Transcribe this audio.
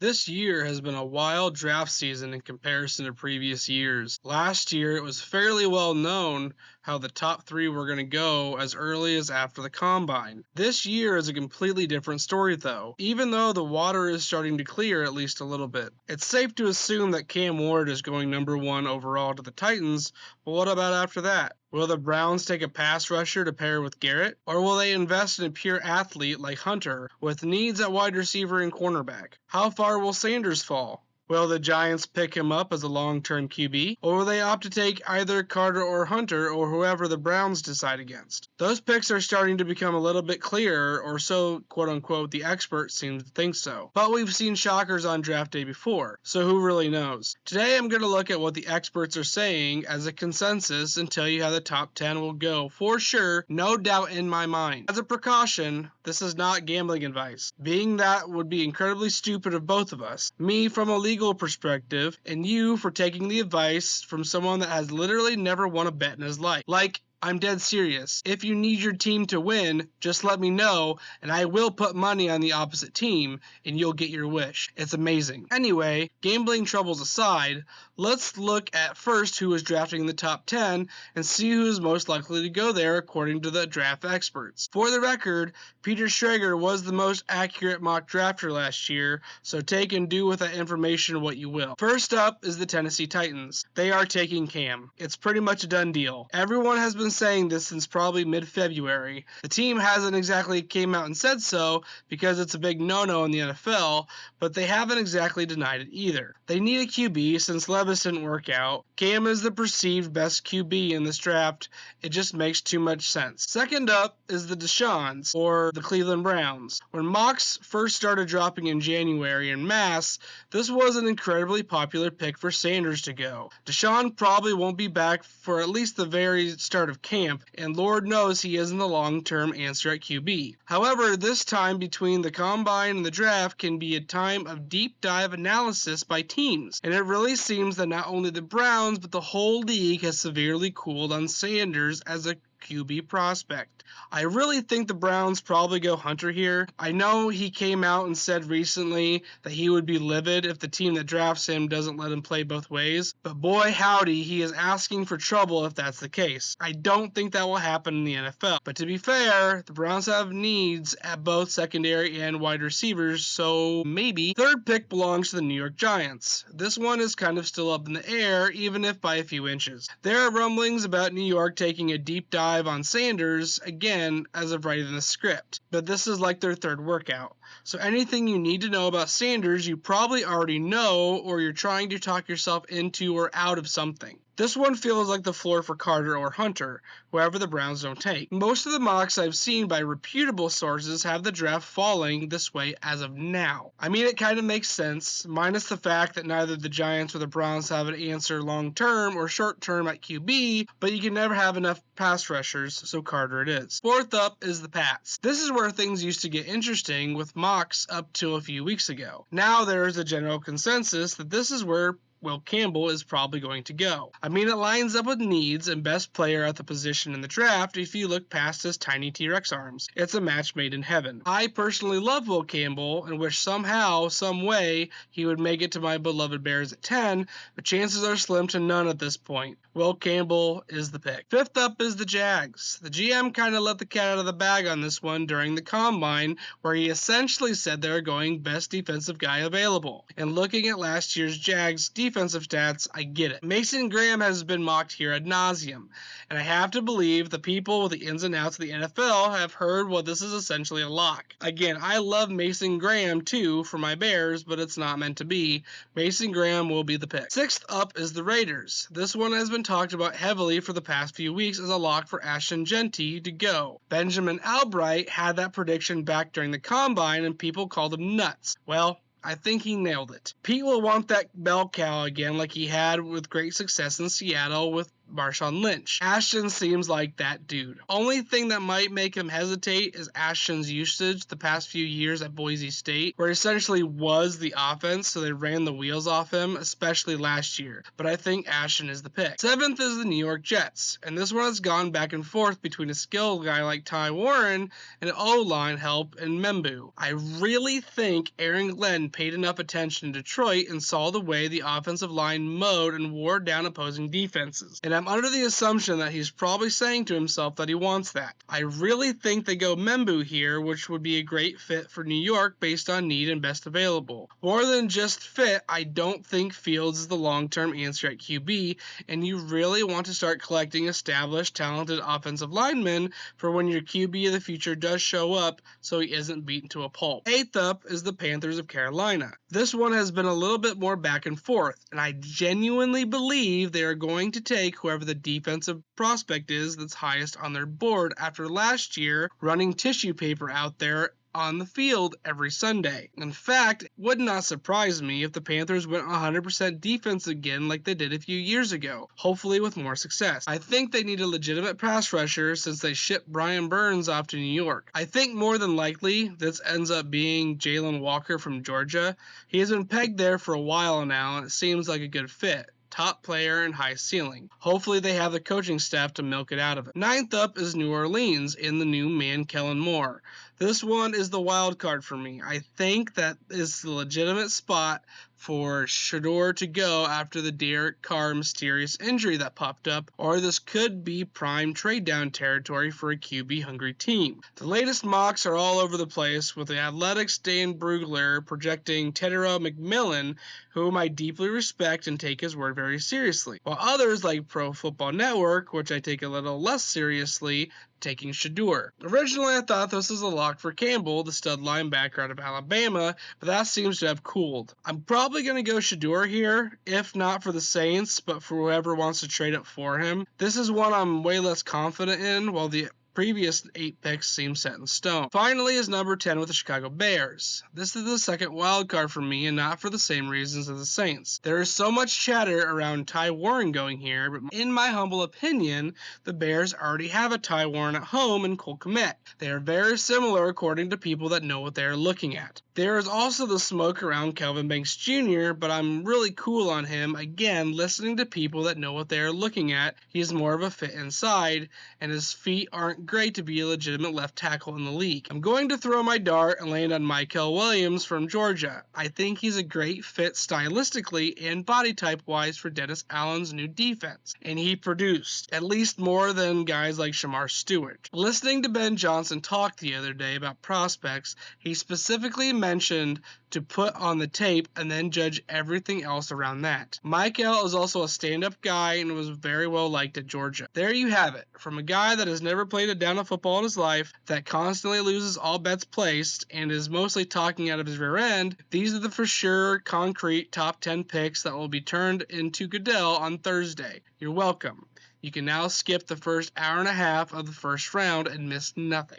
This year has been a wild draft season in comparison to previous years. Last year, it was fairly well known how the top three were going to go as early as after the combine. This year is a completely different story, though, even though the water is starting to clear at least a little bit. It's safe to assume that Cam Ward is going number one overall to the Titans, but what about after that? Will the Browns take a pass rusher to pair with Garrett? Or will they invest in a pure athlete like Hunter with needs at wide receiver and cornerback? How far will Sanders fall? Will the Giants pick him up as a long-term QB, or will they opt to take either Carter or Hunter or whoever the Browns decide against? Those picks are starting to become a little bit clearer, or so quote-unquote the experts seem to think so. But we've seen shockers on draft day before, so who really knows? Today I'm going to look at what the experts are saying as a consensus and tell you how the top 10 will go for sure, no doubt in my mind. As a precaution, this is not gambling advice, being that would be incredibly stupid of both of us. Me from a legal perspective, and you for taking the advice from someone that has literally never won a bet in his life. Like, I'm dead serious. If you need your team to win, just let me know, and I will put money on the opposite team, and you'll get your wish. It's amazing. Anyway, gambling troubles aside, let's look at first who is drafting in the top 10 and see who is most likely to go there according to the draft experts. For the record, Peter Schrager was the most accurate mock drafter last year, so take and do with that information what you will. First up is the Tennessee Titans. They are taking Cam. It's pretty much a done deal. Everyone has been saying this since probably mid-February. The team hasn't exactly came out and said so because it's a big no-no in the NFL, but they haven't exactly denied it either. They need a QB since Levis didn't work out. Cam is the perceived best QB in this draft. It just makes too much sense. Second up is the Deshaun's, or the Cleveland Browns. When mocks first started dropping in January en masse, this was an incredibly popular pick for Sanders to go. Deshaun probably won't be back for at least the very start of camp, and Lord knows he isn't the long-term answer at QB. However, this time between the combine and the draft can be a time of deep dive analysis by teams, and it really seems that not only the Browns but the whole league has severely cooled on Sanders as a QB prospect. I really think the Browns probably go Hunter here. I know he came out and said recently that he would be livid if the team that drafts him doesn't let him play both ways, but boy howdy, he is asking for trouble if that's the case. I don't think that will happen in the NFL, but to be fair, the Browns have needs at both secondary and wide receivers, so maybe. Third pick belongs to the New York Giants. This one is kind of still up in the air, even if by a few inches. There are rumblings about New York taking a deep dive on Sanders, again, as of writing the script, but this is like their third workout. So anything you need to know about Sanders, you probably already know, or you're trying to talk yourself into or out of something. This one feels like the floor for Carter or Hunter, whoever the Browns don't take. Most of the mocks I've seen by reputable sources have the draft falling this way as of now. I mean, it kind of makes sense, minus the fact that neither the Giants or the Browns have an answer long-term or short-term at QB, but you can never have enough pass rushers, so Carter it is. Fourth up is the Pats. This is where things used to get interesting with mocks up till a few weeks ago. Now there is a general consensus that this is where Will Campbell is probably going to go. I mean, it lines up with needs and best player at the position in the draft if you look past his tiny T-Rex arms. It's a match made in heaven. I personally love Will Campbell and wish somehow, some way, he would make it to my beloved Bears at 10, but chances are slim to none at this point. Will Campbell is the pick. Fifth up is the Jags. The GM kind of let the cat out of the bag on this one during the combine, where he essentially said they were going best defensive guy available. And looking at last year's Jags defensive stats, I get it. Mason Graham has been mocked here ad nauseum, and I have to believe the people with the ins and outs of the NFL have heard this is essentially a lock. Again, I love Mason Graham too for my Bears, but it's not meant to be. Mason Graham will be the pick. Sixth up is the Raiders. This one has been talked about heavily for the past few weeks as a lock for Ashton Jeanty to go. Benjamin Albright had that prediction back during the combine and people called him nuts. Well, I think he nailed it. Pete will want that bell cow again like he had with great success in Seattle with Marshawn Lynch. Ashton seems like that dude. Only thing that might make him hesitate is Ashton's usage the past few years at Boise State, where he essentially was the offense, so they ran the wheels off him, especially last year. But I think Ashton is the pick. 7th is the New York Jets, and this one has gone back and forth between a skilled guy like Ty Warren and O-line help in Membu. I really think Aaron Glenn paid enough attention in Detroit and saw the way the offensive line mowed and wore down opposing defenses. And I'm under the assumption that he's probably saying to himself that he wants that. I really think they go Membu here, which would be a great fit for New York based on need and best available. More than just fit, I don't think Fields is the long-term answer at QB, and you really want to start collecting established, talented offensive linemen for when your QB of the future does show up so he isn't beaten to a pulp. 8th up is the Panthers of Carolina. This one has been a little bit more back and forth, and I genuinely believe they are going to take whoever the defensive prospect is that's highest on their board after last year running tissue paper out there on the field every Sunday. In fact, it would not surprise me if the Panthers went 100% defense again like they did a few years ago, hopefully with more success. I think they need a legitimate pass rusher since they shipped Brian Burns off to New York. I think more than likely this ends up being Jalen Walker from Georgia. He has been pegged there for a while now and it seems like a good fit. Top player and high ceiling. Hopefully they have the coaching staff to milk it out of it. 9th up is New Orleans in the new man Kellen Moore. This one is the wild card for me. I think that is the legitimate spot for Shedeur to go after the Derek Carr mysterious injury that popped up, or this could be prime trade down territory for a QB hungry team. The latest mocks are all over the place, with the Athletics' Dan Brugler projecting Tedero McMillan, whom I deeply respect and take his word very seriously, while others like Pro Football Network, which I take a little less seriously, taking Shedeur. Originally, I thought this was a lock for Campbell, the stud linebacker out of Alabama, but that seems to have cooled. I'm probably going to go Shedeur here, if not for the Saints, but for whoever wants to trade up for him. This is one I'm way less confident in, while the previous 8 picks seem set in stone. Finally is number 10 with the Chicago Bears. This is the second wild card for me and not for the same reasons as the Saints. There is so much chatter around Ty Warren going here, but in my humble opinion, the Bears already have a Ty Warren at home in Cole Kmet. They are very similar according to people that know what they are looking at. There is also the smoke around Kelvin Banks Jr., but I'm really cool on him. Again, listening to people that know what they are looking at, he's more of a fit inside, and his feet aren't great to be a legitimate left tackle in the league. I'm going to throw my dart and land on Mykel Williams from Georgia. I think he's a great fit stylistically and body type wise for Dennis Allen's new defense, and he produced, at least more than guys like Shamar Stewart. Listening to Ben Johnson talk the other day about prospects, he specifically mentioned to put on the tape and then judge everything else around that. Mykel is also a stand-up guy and was very well liked at Georgia. There you have it. From a guy that has never played a down of football in his life, that constantly loses all bets placed, and is mostly talking out of his rear end, these are the for sure concrete top 10 picks that will be turned into Goodell on Thursday. You're welcome. You can now skip the first hour and a half of the first round and miss nothing.